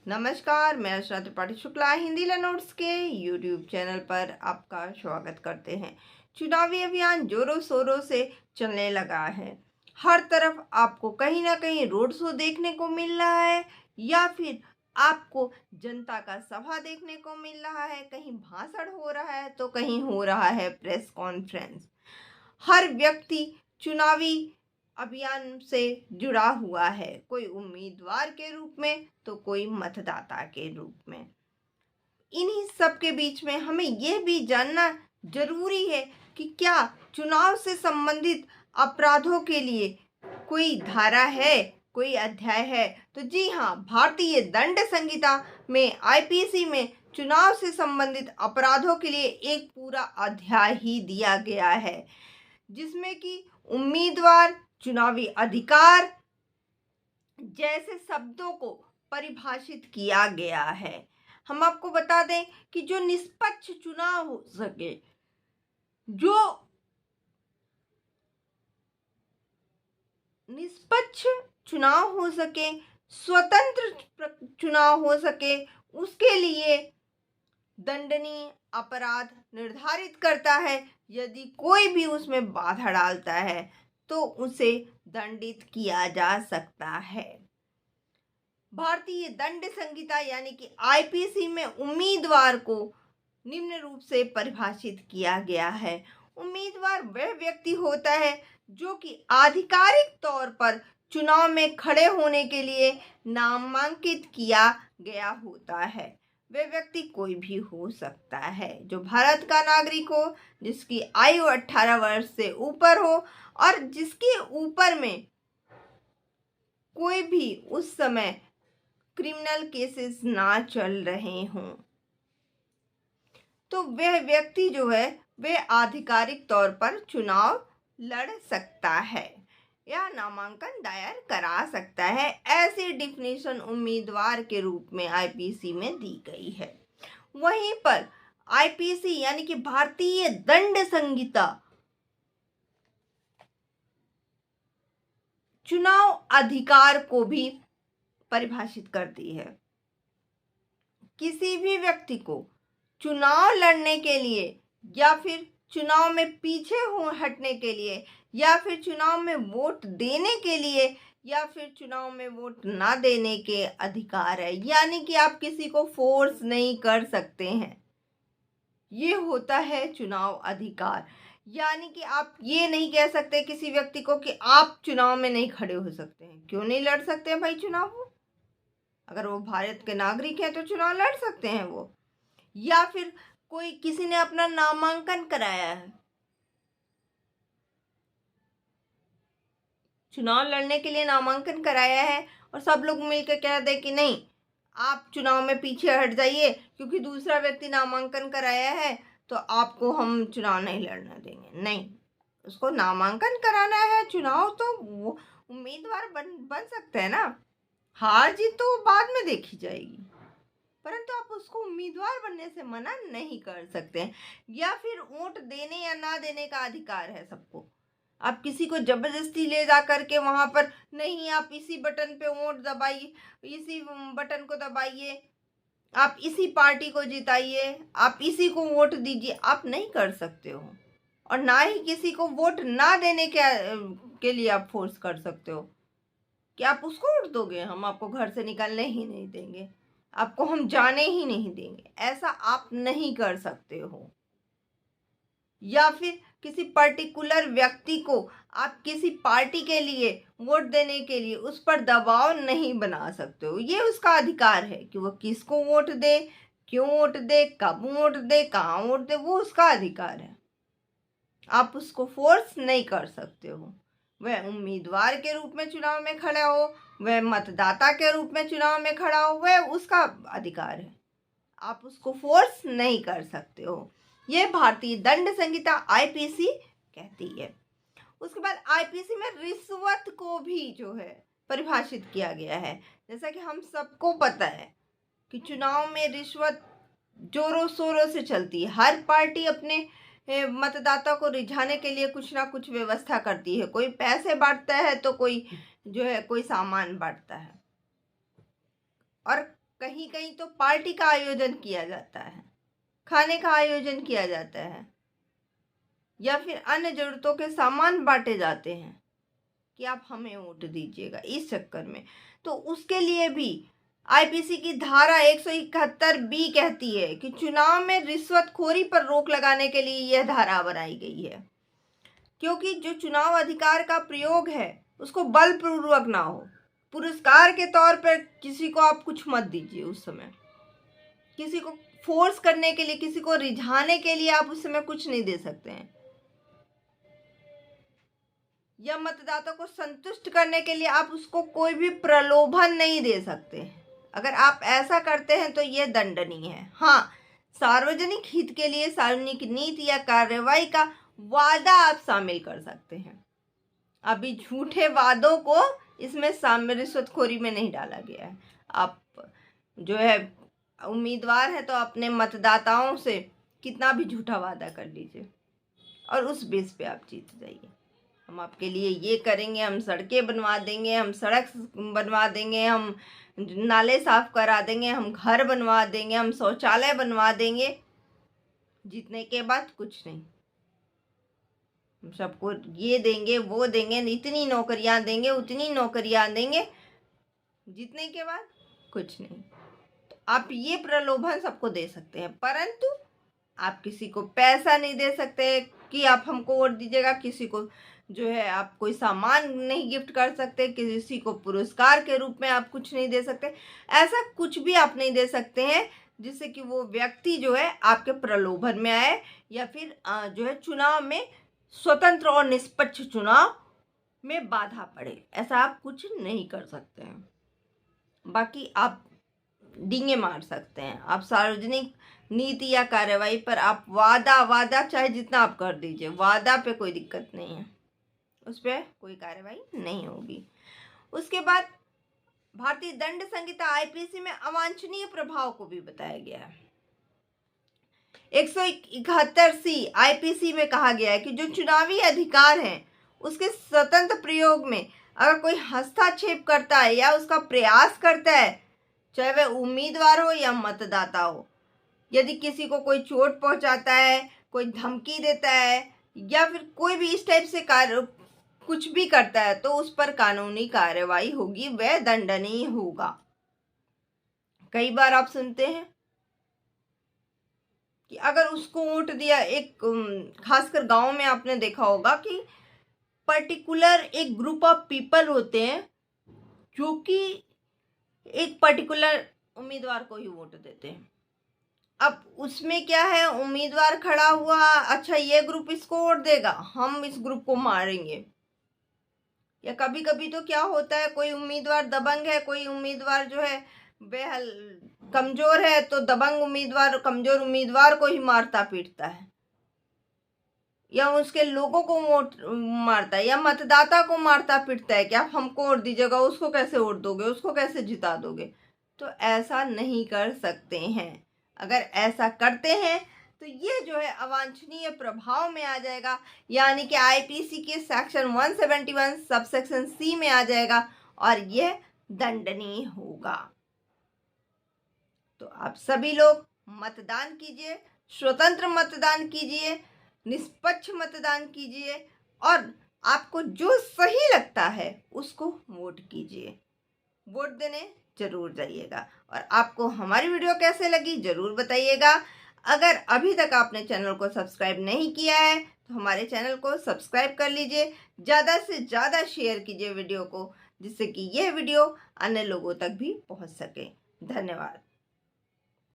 नमस्कार, मैं अर्चना त्रिपाठी शुक्ला हिंदी नोट्स के यूट्यूब चैनल पर आपका स्वागत करते हैं। चुनावी अभियान जोरों शोरों से चलने लगा है। हर तरफ आपको कहीं ना कहीं रोड शो देखने को मिल रहा है या फिर आपको जनता का सभा देखने को मिल रहा है। कहीं भाषण हो रहा है तो कहीं हो रहा है प्रेस कॉन्फ्रेंस। हर व्यक्ति चुनावी अभियान से जुड़ा हुआ है, कोई उम्मीदवार के रूप में तो कोई मतदाता के रूप में। इन्हीं सब के बीच में हमें यह भी जानना जरूरी है कि क्या चुनाव से संबंधित अपराधों के लिए कोई धारा है, कोई अध्याय है। तो जी हाँ, भारतीय दंड संहिता में आईपीसी में चुनाव से संबंधित अपराधों के लिए एक पूरा अध्याय ही दिया गया है, जिसमें कि उम्मीदवार, चुनावी अधिकार जैसे शब्दों को परिभाषित किया गया है। हम आपको बता दें कि जो निष्पक्ष चुनाव हो सके, जो निष्पक्ष चुनाव हो सके, स्वतंत्र चुनाव हो सके, उसके लिए दंडनीय अपराध निर्धारित करता है। यदि कोई भी उसमें बाधा डालता है तो उसे दंडित किया जा सकता है। भारतीय दंड संहिता यानी कि आईपीसी में उम्मीदवार को निम्न रूप से परिभाषित किया गया है। उम्मीदवार वह व्यक्ति होता है जो कि आधिकारिक तौर पर चुनाव में खड़े होने के लिए नामांकित किया गया होता है। वह व्यक्ति कोई भी हो सकता है जो भारत का नागरिक हो, जिसकी आयु 18 वर्ष से ऊपर हो और जिसके ऊपर में कोई भी उस समय क्रिमिनल केसेस ना चल रहे हों। तो वह व्यक्ति जो है वह आधिकारिक तौर पर चुनाव लड़ सकता है या नामांकन दायर करा सकता है। ऐसी डिफिनेशन उम्मीदवार के रूप में आईपीसी में दी गई है। वहीं पर आईपीसी यानी कि भारतीय दंड संहिता चुनाव अधिकार को भी परिभाषित करती है। किसी भी व्यक्ति को चुनाव लड़ने के लिए या फिर चुनाव में पीछे हटने के लिए या फिर चुनाव में वोट देने के लिए या फिर चुनाव में वोट ना देने के अधिकार है। यानी कि आप किसी को फोर्स नहीं कर सकते हैं। ये होता है चुनाव अधिकार। यानी कि आप ये नहीं कह सकते किसी व्यक्ति को कि आप चुनाव में नहीं खड़े हो सकते हैं। क्यों नहीं लड़ सकते हैं भाई चुनाव? अगर वो भारत के नागरिक हैं तो चुनाव लड़ सकते हैं वो। या फिर कोई किसी ने अपना नामांकन कराया है, चुनाव लड़ने के लिए नामांकन कराया है और सब लोग मिलकर कह दे कि नहीं, आप चुनाव में पीछे हट जाइए क्योंकि दूसरा व्यक्ति नामांकन कराया है तो आपको हम चुनाव नहीं लड़ने देंगे। नहीं, उसको नामांकन कराना है, चुनाव तो वो उम्मीदवार बन सकते हैं ना। हार जीत तो बाद में देखी जाएगी, परंतु आप उसको उम्मीदवार बनने से मना नहीं कर सकते हैं। या फिर वोट देने या ना देने का अधिकार है सबको। आप किसी को जबरदस्ती ले जा करके वहां पर नहीं, आप इसी बटन पे वोट दबाइए, इसी बटन को दबाइए, आप इसी पार्टी को जिताइए, आप इसी को वोट दीजिए, आप नहीं कर सकते हो। और ना ही किसी को वोट ना देने के लिए आप फोर्स कर सकते हो कि आप उसको वोट दोगे, हम आपको घर से निकलने ही नहीं देंगे, आपको हम जाने ही नहीं देंगे। ऐसा आप नहीं कर सकते हो। या फिर किसी पर्टिकुलर व्यक्ति को आप किसी पार्टी के लिए वोट देने के लिए उस पर दबाव नहीं बना सकते हो। ये उसका अधिकार है कि वो किसको वोट दे, क्यों वोट दे, कब वोट दे, कहाँ वोट दे, वो उसका अधिकार है। आप उसको फोर्स नहीं कर सकते हो। वह उम्मीदवार के रूप में चुनाव में खड़ा हो, वह मतदाता के रूप में चुनाव में खड़ा हो, वह उसका अधिकार है। आप उसको फोर्स नहीं कर सकते हो। यह भारतीय दंड संहिता आईपीसी कहती है। उसके बाद आईपीसी में रिश्वत को भी जो है परिभाषित किया गया है। जैसा कि हम सबको पता है कि चुनाव में रिश्वत जोरों शोरों से चलती है। हर पार्टी अपने मतदाता को रिझाने के लिए कुछ ना कुछ व्यवस्था करती है। कोई पैसे बांटता है तो कोई जो है कोई सामान बांटता है। और कहीं कहीं तो पार्टी का आयोजन किया जाता है, खाने का आयोजन किया जाता है, या फिर अन्य जरूरतों के सामान बांटे जाते हैं कि आप हमें वोट दीजिएगा इस चक्कर में। तो उसके लिए भी आईपीसी की धारा 171 बी कहती है कि चुनाव में रिश्वतखोरी पर रोक लगाने के लिए यह धारा बनाई गई है, क्योंकि जो चुनाव अधिकार का प्रयोग है उसको बलपूर्वक ना हो। पुरस्कार के तौर पर किसी को आप कुछ मत दीजिए उस समय, किसी को फोर्स करने के लिए, किसी को रिझाने के लिए आप उस समय कुछ नहीं दे सकते हैं, या मतदाता को संतुष्ट करने के लिए आप उसको कोई भी प्रलोभन नहीं दे सकते। अगर आप ऐसा करते हैं तो यह दंडनीय है। हाँ, सार्वजनिक हित के लिए सार्वजनिक नीति या कार्रवाई का वादा आप शामिल कर सकते हैं। अभी झूठे वादों को इसमें शामिल, रिश्वतखोरी में नहीं डाला गया है। आप जो है उम्मीदवार है तो अपने मतदाताओं से कितना भी झूठा वादा कर लीजिए और उस बेस पे आप जीत जाइए। हम आपके लिए ये करेंगे, हम सड़कें बनवा देंगे, हम सड़क बनवा देंगे, हम नाले साफ करा देंगे, हम घर बनवा देंगे, हम शौचालय बनवा देंगे। जीतने के बाद कुछ नहीं। हम सबको ये देंगे, वो देंगे, इतनी नौकरियां देंगे, उतनी नौकरियां देंगे। जीतने के बाद कुछ नहीं। तो आप ये प्रलोभन सबको दे सकते हैं, परंतु आप किसी को पैसा नहीं दे सकते कि आप हमको वोट दीजिएगा। किसी को जो है आप कोई सामान नहीं गिफ्ट कर सकते, किसी को पुरस्कार के रूप में आप कुछ नहीं दे सकते। ऐसा कुछ भी आप नहीं दे सकते हैं जिससे कि वो व्यक्ति जो है आपके प्रलोभन में आए, या फिर जो है चुनाव में, स्वतंत्र और निष्पक्ष चुनाव में बाधा पड़े। ऐसा आप कुछ नहीं कर सकते हैं। बाकी आप डींगे मार सकते हैं, आप सार्वजनिक नीति या कार्रवाई पर आप वादा चाहे जितना आप कर दीजिए, वादा पे कोई दिक्कत नहीं है, उस पर कोई कार्रवाई नहीं होगी। उसके बाद भारतीय दंड संहिता आईपीसी में अवांछनीय प्रभाव को भी बताया गया है। 171 आईपीसी में कहा गया है कि जो चुनावी अधिकार हैं उसके स्वतंत्र प्रयोग में अगर कोई हस्तक्षेप करता है या उसका प्रयास करता है, चाहे वह उम्मीदवार हो या मतदाता हो, यदि किसी को कोई चोट पहुंचाता है, कोई धमकी देता है, या फिर कोई भी इस टाइप से कार्य कुछ भी करता है, तो उस पर कानूनी कार्रवाई होगी, वह दंडनीय होगा। कई बार आप सुनते हैं कि अगर उसको वोट दिया, एक खासकर गांव में आपने देखा होगा कि पर्टिकुलर एक ग्रुप ऑफ पीपल होते हैं जो कि एक पर्टिकुलर उम्मीदवार को ही वोट देते हैं। अब उसमें क्या है, उम्मीदवार खड़ा हुआ, अच्छा ये ग्रुप इसको वोट देगा, हम इस ग्रुप को मारेंगे। या कभी कभी तो क्या होता है, कोई उम्मीदवार दबंग है, कोई उम्मीदवार जो है बेहल कमजोर है, तो दबंग उम्मीदवार कमजोर उम्मीदवार को ही मारता पीटता है, या उसके लोगों को वोट मारता है, या मतदाता को मारता पीटता है कि आप हमको वोट दीजिएगा, उसको कैसे वोट दोगे, उसको कैसे जिता दोगे। तो ऐसा नहीं कर सकते हैं। अगर ऐसा करते हैं तो ये जो है अवांछनीय प्रभाव में आ जाएगा, यानी कि आईपीसी के सेक्शन 171 सबसेक्शन सी में आ जाएगा और यह दंडनीय होगा। तो आप सभी लोग मतदान कीजिए, स्वतंत्र मतदान कीजिए, निष्पक्ष मतदान कीजिए, और आपको जो सही लगता है उसको वोट कीजिए। वोट देने जरूर जाइएगा। और आपको हमारी वीडियो कैसे लगी जरूर बताइएगा। अगर अभी तक आपने चैनल को सब्सक्राइब नहीं किया है तो हमारे चैनल को सब्सक्राइब कर लीजिए, ज़्यादा से ज़्यादा शेयर कीजिए वीडियो को, जिससे कि यह वीडियो अन्य लोगों तक भी पहुंच सके। धन्यवाद।